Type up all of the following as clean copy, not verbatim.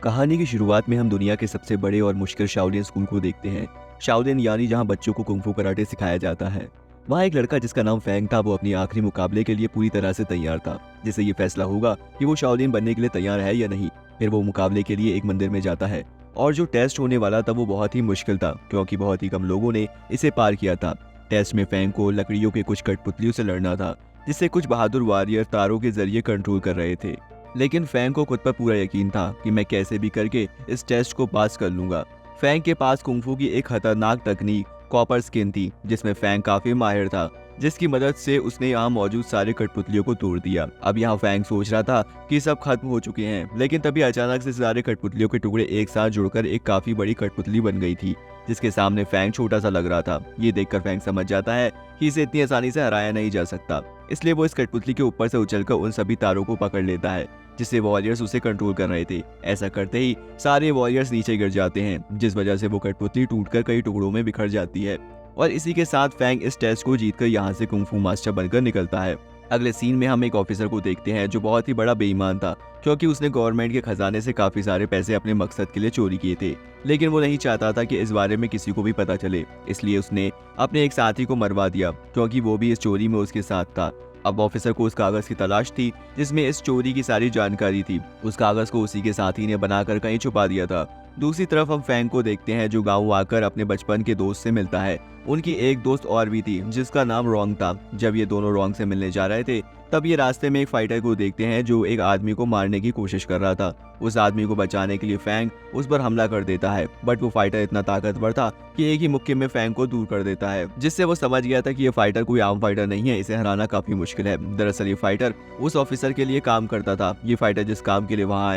कहानी की शुरुआत में हम दुनिया के सबसे बड़े और मुश्किल शाओलिन स्कूल को देखते हैं। शाओलिन यानी जहां बच्चों को कुंग फू कराटे सिखाया जाता है। वहां एक लड़का जिसका नाम फैंग था, वो अपनी आखिरी मुकाबले के लिए पूरी तरह से तैयार था, जिससे ये फैसला होगा कि वो शाओलिन बनने के लिए तैयार है या नहीं। फिर वो मुकाबले के लिए एक मंदिर में जाता है और जो टेस्ट होने वाला था वो बहुत ही मुश्किल था, क्योंकि बहुत ही कम लोगों ने इसे पार किया था। टेस्ट में फैंग को लकड़ियों के कुछ कठपुतलियों से लड़ना था, जिससे कुछ बहादुर वॉरियर तारों के जरिए कंट्रोल कर रहे थे। लेकिन फैंग को खुद पर पूरा यकीन था कि मैं कैसे भी करके इस टेस्ट को पास कर लूंगा। फैंग के पास कुंफू की एक खतरनाक तकनीक कॉपर स्किन थी, जिसमें फैंग काफी माहिर था, जिसकी मदद से उसने यहाँ मौजूद सारे कठपुतलियों को तोड़ दिया। अब यहाँ फैंग सोच रहा था कि सब खत्म हो चुके हैं, लेकिन तभी अचानक से सारे कठपुतलियों के टुकड़े एक साथ जुड़कर एक काफी बड़ी कठपुतली बन गई थी, जिसके सामने फैंग छोटा सा लग रहा था। ये देखकर फैंग समझ जाता है कि इसे इतनी आसानी से हराया नहीं जा सकता, इसलिए वो इस कठपुतली के ऊपर से उछलकर उन सभी तारों को पकड़ लेता है जिससे वॉरियर्स उसे कंट्रोल कर रहे थे। ऐसा करते ही सारे वॉरियर्स नीचे गिर जाते हैं, जिस वजह से वो कठपुतली टूटकर कई टुकड़ों में बिखर जाती है। और इसी के साथ फैंग इस टेस्ट को जीतकर यहाँ से कुंग फू मास्टर बनकर निकलता है। अगले सीन में हम एक ऑफिसर को देखते हैं जो बहुत ही बड़ा बेईमान था, क्योंकि उसने गवर्नमेंट के खजाने से काफी सारे पैसे अपने मकसद के लिए चोरी किए थे। लेकिन वो नहीं चाहता था कि इस बारे में किसी को भी पता चले, इसलिए उसने अपने एक साथी को मरवा दिया, क्योंकि वो भी इस चोरी में उसके साथ था। अब ऑफिसर को उस कागज की तलाश थी जिसमें इस चोरी की सारी जानकारी थी। उस कागज को उसी के साथी ने बनाकर कहीं छुपा दिया था। दूसरी तरफ हम फैंग को देखते हैं जो गाँव आकर अपने बचपन के दोस्त से मिलता है। उनकी एक दोस्त और भी थी जिसका नाम रोंग था। जब ये दोनों रोंग से मिलने जा रहे थे, तब ये रास्ते में एक फाइटर को देखते हैं जो एक आदमी को मारने की कोशिश कर रहा था। उस आदमी को बचाने के लिए फैंग उस पर हमला कर देता है, बट वो फाइटर इतना ताकतवर था कि एक ही मुक्के में फैंग को दूर कर देता है, जिससे वो समझ गया था कि ये फाइटर कोई आम फाइटर नहीं है, इसे हराना काफी मुश्किल है। दरअसल ये फाइटर उस ऑफिसर के लिए काम करता था। ये फाइटर जिस काम के लिए वहां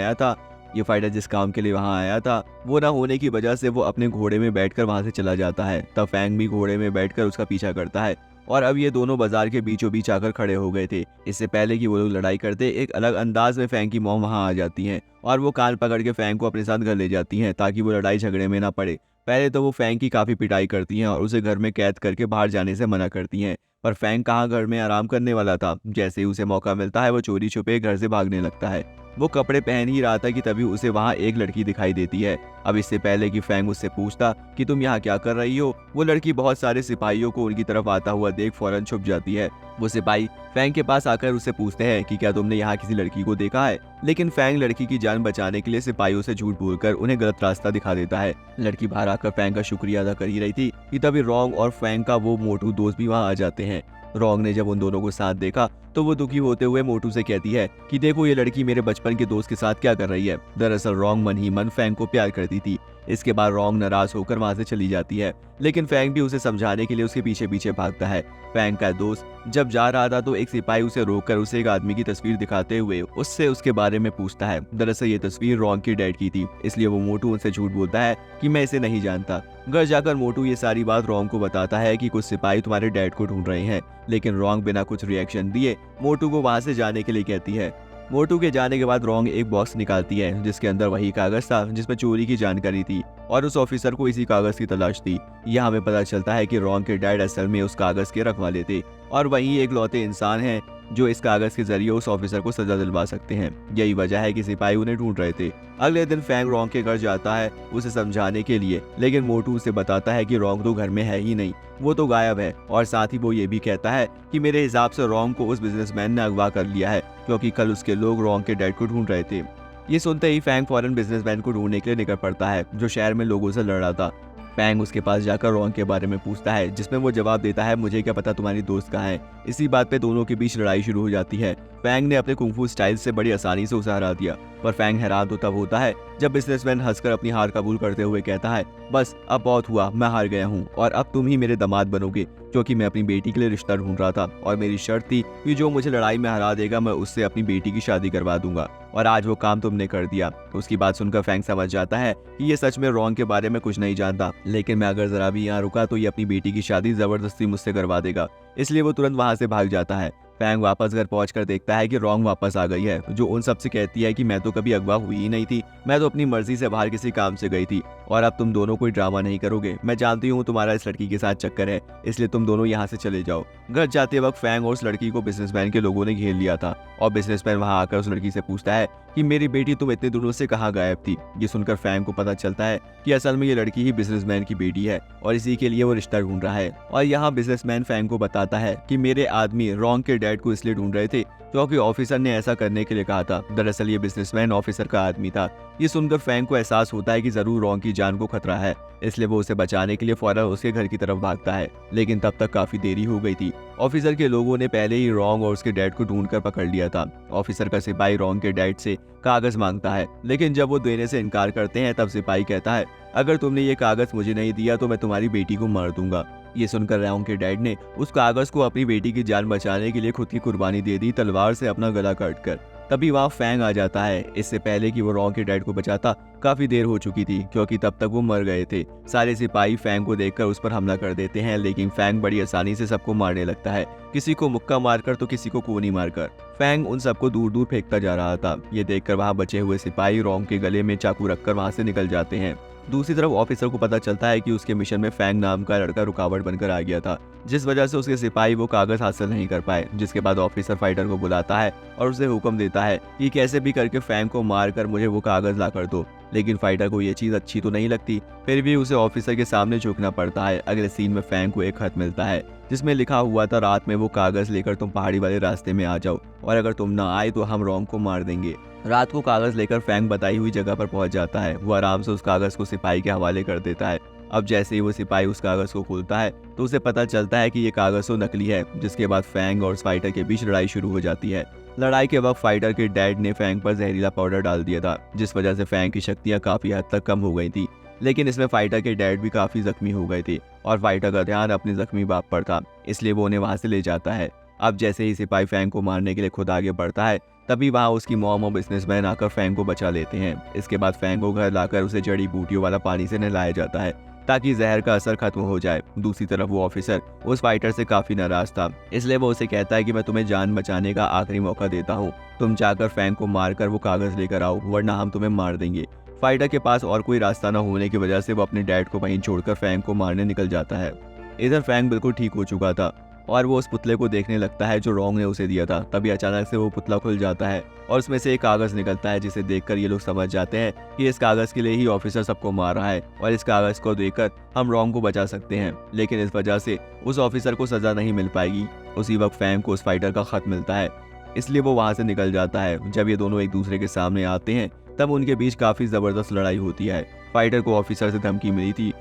आया था वो ना होने की वजह से वो अपने घोड़े में बैठकर वहां से चला जाता है। तब फैंग भी घोड़े में बैठकर उसका पीछा करता है और अब ये दोनों बाजार के बीचों बीच आकर खड़े हो गए थे। इससे पहले कि वो लोग लड़ाई करते, एक अलग अंदाज में फैंग की मॉम वहां आ जाती हैं और वो कान पकड़ के फैंग को अपने साथ घर ले जाती हैं ताकि वो लड़ाई झगड़े में ना पड़े। पहले तो वो फैंग की काफी पिटाई करती हैं और उसे घर में कैद करके बाहर जाने से मना करती हैं, पर फैंग कहाँ घर में आराम करने वाला था। जैसे ही उसे मौका मिलता है वो चोरी छुपे घर से भागने लगता है। वो कपड़े पहन ही रहा था कि तभी उसे वहां एक लड़की दिखाई देती है। अब इससे पहले कि फैंग उससे पूछता कि तुम यहाँ क्या कर रही हो, वो लड़की बहुत सारे सिपाहियों को उनकी तरफ आता हुआ देख फौरन छुप जाती है। वो सिपाही फैंग के पास आकर उससे पूछते हैं कि क्या तुमने यहाँ किसी लड़की को देखा है, लेकिन फैंग लड़की की जान बचाने के लिए सिपाहियों से झूठ बोलकर उन्हें गलत रास्ता दिखा देता है। लड़की बाहर आकर फैंग का शुक्रिया अदा कर ही रही थी कि तभी रोंग और फैंग का वो मोटू दोस्त भी वहां आ जाते हैं। रोंग ने जब उन दोनों को साथ देखा तो वो दुखी होते हुए मोटू से कहती है कि देखो ये लड़की मेरे बचपन के दोस्त के साथ क्या कर रही है। दरअसल रोंग मन ही मन फैंग को प्यार करती थी। इसके बाद रोंग नाराज होकर वहां से चली जाती है, लेकिन फैंग भी उसे समझाने के लिए उसके पीछे पीछे भागता है। फैंग का दोस्त जब जा रहा था तो एक सिपाही उसे रोककर उसे एक आदमी की तस्वीर दिखाते हुए उससे उसके बारे में पूछता है। दरअसल ये तस्वीर रोंग की डैड की थी, इसलिए वो मोटू उनसे झूठ बोलता है कि मैं इसे नहीं जानता। घर जाकर मोटू ये सारी बात रोंग को बताता है कि कुछ सिपाही तुम्हारे डैड को ढूंढ रहे हैं, लेकिन रोंग बिना कुछ रिएक्शन दिए मोटू को वहां से जाने के लिए कहती है। मोटू के जाने के बाद रोंग एक बॉक्स निकालती है जिसके अंदर वही कागज था जिसमें चोरी की जानकारी थी और उस ऑफिसर को इसी कागज की तलाश थी। यहाँ हमें पता चलता है कि रोंग के डैड असल में उस कागज के रखवाले थे और वही एक लौते इंसान हैं जो इस कागज के जरिए उस ऑफिसर को सजा दिलवा सकते हैं। यही वजह है कि सिपाही उन्हें ढूंढ रहे थे। अगले दिन फैंग रोंग के घर जाता है उसे समझाने के लिए, लेकिन मोटू उसे बताता है कि रोंग तो घर में है ही नहीं, वो तो गायब है। और साथ ही वो ये भी कहता है कि मेरे हिसाब से रोंग को उस बिजनेसमैन ने अगवा कर लिया है, क्योंकि कल उसके लोग रोंग के डैड को ढूंढ रहे थे। ये सुनते ही फैंग फौरन बिजनेसमैन को ढूंढने के लिए निकल पड़ता है जो शहर में लोगों से लड़ रहा था। फैंग उसके पास जाकर रोंग के बारे में पूछता है, जिसमें वो जवाब देता है मुझे क्या पता तुम्हारी दोस्त कहाँ है। इसी बात पे दोनों के बीच लड़ाई शुरू हो जाती है। फैंग ने अपने कुंफू स्टाइल से बड़ी आसानी से उसे हरा दिया, पर फैंग हैरान तो तब होता है जब बिजनेसमैन हंसकर अपनी हार कबूल करते हुए कहता है बस अब बहुत हुआ, मैं हार गया हूँ और अब तुम ही मेरे दामाद बनोगे, क्योंकि मैं अपनी बेटी के लिए रिश्ता ढूंढ रहा था और मेरी शर्त थी कि जो मुझे लड़ाई में हरा देगा मैं उससे अपनी बेटी की शादी करवा दूंगा, और आज वो काम तुमने कर दिया। तो उसकी बात सुनकर फैंग समझ जाता है कि ये सच में रोंग के बारे में कुछ नहीं जानता, लेकिन मैं अगर जरा भी यहाँ रुका तो ये अपनी बेटी की शादी जबरदस्ती मुझसे करवा देगा, इसलिए वो तुरंत वहां से भाग जाता है। फैंग वापस घर पहुंचकर देखता है कि रोंग वापस आ गई है, जो उन सबसे कहती है कि मैं तो कभी अगवा हुई ही नहीं थी, मैं तो अपनी मर्जी से बाहर किसी काम से गई थी। और अब तुम दोनों कोई ड्रामा नहीं करोगे। मैं जानती हूँ तुम्हारा इस लड़की के साथ चक्कर है, इसलिए तुम दोनों यहाँ से चले जाओ। घर जाते वक्त फैंग और उस लड़की को बिजनेसमैन के लोगों ने घेर लिया था और बिजनेसमैन वहाँ आकर उस लड़की से पूछता है कि मेरी बेटी तुम इतने दिनों से कहाँ गायब थी। ये सुनकर फैंग को पता चलता है कि असल में ये लड़की ही बिजनेसमैन की बेटी है और इसी के लिए वो रिश्ता ढूंढ रहा है। और यहाँ बिजनेसमैन फैंग को बताता है कि मेरे आदमी रॉन्ग के डैड को इसलिए ढूंढ रहे थे क्योंकि ऑफिसर ने ऐसा करने के लिए कहा था। दरअसल ये बिजनेसमैन ऑफिसर का आदमी था। ये सुनकर फैंग को एहसास होता है कि जरूर रॉन्ग की जान को खतरा है, इसलिए वो उसे बचाने के लिए फौरन उसके घर की तरफ भागता है, लेकिन तब तक काफी देरी हो गई थी। ऑफिसर के लोगों ने पहले ही रॉन्ग और उसके डैड को ढूंढकर पकड़ लिया था। ऑफिसर का सिपाही रॉन्ग के डैड से कागज मांगता है, लेकिन जब वो देने से इनकार करते हैं तब सिपाही कहता है अगर तुमने ये कागज मुझे नहीं दिया तो मैं तुम्हारी बेटी को मार दूंगा। ये सुनकर रॉन्ग के डैड ने उस कागज को अपनी बेटी की जान बचाने के लिए खुद की कुर्बानी दे दी, तलवार से अपना गला काट कर। तभी वहाँ फैंग आ जाता है। इससे पहले कि वो रॉन्ग के डैड को बचाता काफी देर हो चुकी थी क्योंकि तब तक वो मर गए थे। सारे सिपाही फैंग को देखकर उस पर हमला कर देते हैं, लेकिन फैंग बड़ी आसानी से सबको मारने लगता है, किसी को मुक्का मारकर तो किसी को कोनी मारकर। फैंग उन सबको दूर दूर फेंकता जा रहा था। ये देखकर वहाँ बचे हुए सिपाही रॉन्ग के गले में चाकू रखकर वहाँ से निकल जाते हैं। दूसरी तरफ ऑफिसर को पता चलता है कि उसके मिशन में फैंग नाम का लड़का रुकावट बनकर आ गया था, जिस वजह से उसके सिपाही वो कागज हासिल नहीं कर पाए। जिसके बाद ऑफिसर फाइटर को बुलाता है और उसे हुक्म देता है कि कैसे भी करके फैंग को मार कर मुझे वो कागज ला कर दो। लेकिन फाइटर को ये चीज अच्छी तो नहीं लगती, फिर भी उसे ऑफिसर के सामने झुकना पड़ता है। अगले सीन में फैंग को एक खत मिलता है जिसमें लिखा हुआ था रात में वो कागज लेकर तुम पहाड़ी वाले रास्ते में आ जाओ और अगर तुम ना आए तो हम रॉन्ग को मार देंगे। रात को कागज लेकर फैंग बताई हुई जगह पर पहुंच जाता है। वो आराम से उस कागज को सिपाही के हवाले कर देता है। अब जैसे ही वो सिपाही उस कागज को खोलता है तो उसे पता चलता है कि ये कागज तो नकली है। जिसके बाद फैंग और फाइटर के बीच लड़ाई शुरू हो जाती है। लड़ाई के वक्त फाइटर के डैड ने फैंग पर जहरीला पाउडर डाल दिया था, जिस वजह से फैंग की शक्तियां काफी हद तक कम हो गई थी। लेकिन इसमें फाइटर के डैड भी काफी जख्मी हो गए थे और फाइटर का ध्यान अपने जख्मी बाप पर था, इसलिए वो उन्हें वहां से ले जाता है। अब जैसे ही सिपाही फैंग को मारने के लिए खुद आगे बढ़ता है तभी वहाँ उसकी मॉम और बिजनेसमैन आकर फैंग को बचा लेते हैं। इसके बाद फैंग को घर लाकर उसे जड़ी बूटियों वाला पानी से नहलाया जाता है ताकि जहर का असर खत्म हो जाए। दूसरी तरफ वो ऑफिसर उस फाइटर से काफी नाराज था, इसलिए वो उसे कहता है कि मैं तुम्हें जान बचाने का आखिरी मौका देता हूँ, तुम जाकर फैंग को मारकर वो कागज लेकर आओ वरना हम तुम्हें मार देंगे। फाइटर के पास और कोई रास्ता न होने की वजह से वो अपने डैड को वहीं छोड़कर फैंग को मारने निकल जाता है। इधर फैंग बिल्कुल ठीक हो चुका था और वो उस पुतले को देखने लगता है जो रॉन्ग ने उसे दिया था। तभी अचानक से वो पुतला खुल जाता है और उसमें से एक कागज निकलता है, जिसे देखकर ये लोग समझ जाते हैं कि इस कागज के लिए ही ऑफिसर सबको मार रहा है और इस कागज को देखकर हम रॉन्ग को बचा सकते हैं। लेकिन इस वजह से उस ऑफिसर को सजा नहीं मिल पाएगी। उसी वक्त फैंग को उस फाइटर का खत मिलता है, इसलिए वो वहां से निकल जाता है। जब ये दोनों एक दूसरे के सामने आते हैं तब उनके बीच काफी जबरदस्त लड़ाई होती है। फाइटर को ऑफिसर से धमकी मिली थी,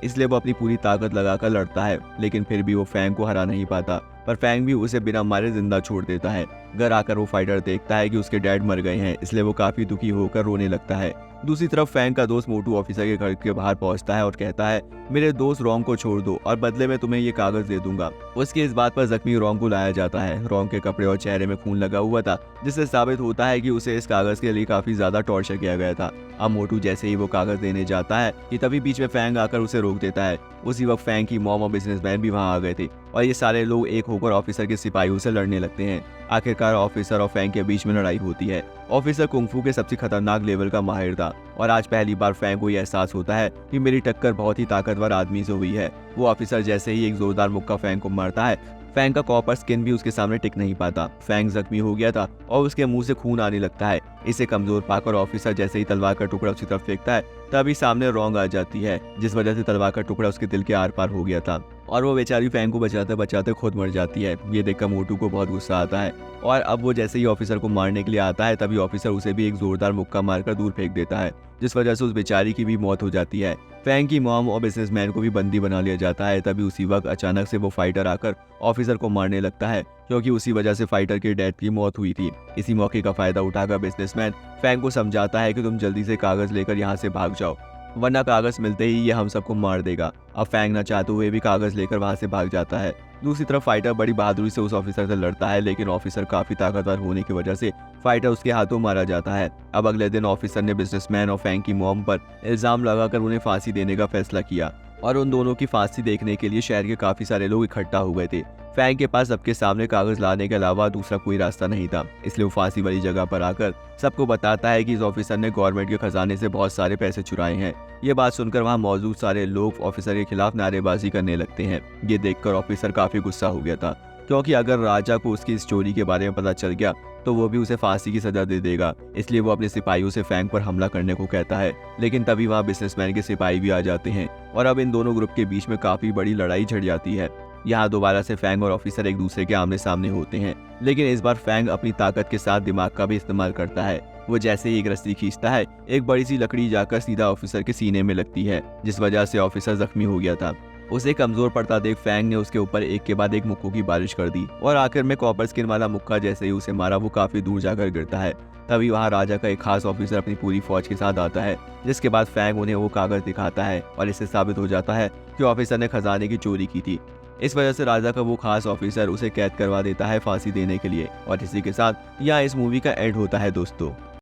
इसलिए वो अपनी पूरी ताकत लगाकर लड़ता है, लेकिन फिर भी वो फैंग को हरा नहीं पाता। पर फैंग भी उसे बिना मारे जिंदा छोड़ देता है। घर आकर वो फाइटर देखता है कि उसके डैड मर गए हैं, इसलिए वो काफी दुखी होकर रोने लगता है। दूसरी तरफ फैंग का दोस्त मोटू ऑफिसर के घर के बाहर पहुंचता है और कहता है मेरे दोस्त रॉन्ग को छोड़ दो और बदले में तुम्हें ये कागज दे दूंगा। उसके इस बात पर जख्मी रॉन्ग को लाया जाता है। रॉन्ग के कपड़े और चेहरे में खून लगा हुआ था, जिससे साबित होता है कि उसे इस कागज के लिए काफी ज्यादा टॉर्चर किया गया था। अब मोटू जैसे ही वो कागज देने जाता है कि तभी बीच में फैंग आकर उसे रोक देता है। उसी वक्त फैंग की मॉम और बिजनेसमैन भी वहां आ गए थे और ये सारे लोग एक होकर ऑफिसर के सिपाहियों से लड़ने लगते हैं। आखिरकार ऑफिसर और फैंग के बीच में लड़ाई होती है। ऑफिसर कुंफू के सबसे खतरनाक लेवल का माहिर था और आज पहली बार फैंग को यह एहसास होता है कि मेरी टक्कर बहुत ही ताकतवर आदमी से हुई है। वो ऑफिसर जैसे ही एक जोरदार मुक्का फैंग को मारता है, फैंग का कॉपर स्किन भी उसके सामने टिक नहीं पाता। फैंग जख्मी हो गया था और उसके मुंह से खून आने लगता है। इसे कमजोर पाकर ऑफिसर जैसे ही तलवार का टुकड़ा उसकी तरफ फेंकता है तभी सामने रॉन्ग आ जाती है, जिस वजह से तलवार का टुकड़ा उसके दिल के आर पार हो गया था और वो बेचारी फैंग को बचाते बचाते खुद मर जाती है। ये देखकर मोटू को बहुत गुस्सा आता है और अब वो जैसे ही ऑफिसर को मारने के लिए आता है तभी ऑफिसर उसे भी एक जोरदार मुक्का मारकर दूर फेंक देता है, जिस वजह से उस बेचारी की भी मौत हो जाती है। फैंग की मॉम और बिजनेसमैन को भी बंदी बना लिया जाता है। तभी उसी वक्त अचानक से वो फाइटर आकर ऑफिसर को मारने लगता है, क्योंकि उसी वजह से फाइटर के डैड की मौत हुई थी। इसी मौके का फायदा उठाकर बिजनेसमैन फैंग को समझाता है कि तुम जल्दी से कागज लेकर यहाँ से भाग जाओ, वरना कागज मिलते ही ये हम सबको मार देगा। अब फैंग न चाहते हुए भी कागज लेकर वहां से भाग जाता है। दूसरी तरफ फाइटर बड़ी बहादुरी से उस ऑफिसर से लड़ता है, लेकिन ऑफिसर काफी ताकतवर होने की वजह से फाइटर उसके हाथों मारा जाता है। अब अगले दिन ऑफिसर ने बिजनेसमैन और फैंग की मॉम पर इल्जाम लगाकर उन्हें फांसी देने का फैसला किया और उन दोनों की फांसी देखने के लिए शहर के काफी सारे लोग इकट्ठा हो गए थे। फैंग के पास सबके सामने कागज लाने के अलावा दूसरा कोई रास्ता नहीं था, इसलिए वो फांसी वाली जगह पर आकर सबको बताता है कि इस ऑफिसर ने गवर्नमेंट के खजाने से बहुत सारे पैसे चुराए हैं ये बात सुनकर वहाँ मौजूद सारे लोग ऑफिसर के खिलाफ नारेबाजी करने लगते हैं। ये देखकर ऑफिसर काफी गुस्सा हो गया था, क्योंकि अगर राजा को उसकी इस चोरी के बारे में पता चल गया तो वो भी उसे फांसी की सजा दे देगा। इसलिए वो अपने सिपाहियों से फैंग पर हमला करने को कहता है। लेकिन तभी वहाँ बिजनेसमैन के सिपाही भी आ जाते हैं और अब इन दोनों ग्रुप के बीच में काफी बड़ी लड़ाई छिड़ जाती है। यहाँ दोबारा से फैंग और ऑफिसर एक दूसरे के आमने सामने होते हैं, लेकिन इस बार फैंग अपनी ताकत के साथ दिमाग का भी इस्तेमाल करता है। वो जैसे ही एक रस्सी खींचता है, एक बड़ी सी लकड़ी जाकर सीधा ऑफिसर के सीने में लगती है, जिस वजह से ऑफिसर जख्मी हो गया था। उसे कमजोर पड़ता देख फैंग ने उसके ऊपर एक के बाद एक मुक्कों की बारिश कर दी और आखिर में कॉपर स्किन वाला मुक्का जैसे ही उसे मारा वो काफी दूर जाकर गिरता है। तभी वहाँ राजा का एक खास ऑफिसर अपनी पूरी फौज के साथ आता है, जिसके बाद फैंग उन्हें वो कागज दिखाता है और इससे साबित हो जाता है कि ऑफिसर ने खजाने की चोरी की थी। इस वजह से राजा का वो खास ऑफिसर उसे कैद करवा देता है फांसी देने के लिए। और इसी के साथ यहाँ इस मूवी का एंड होता है दोस्तों।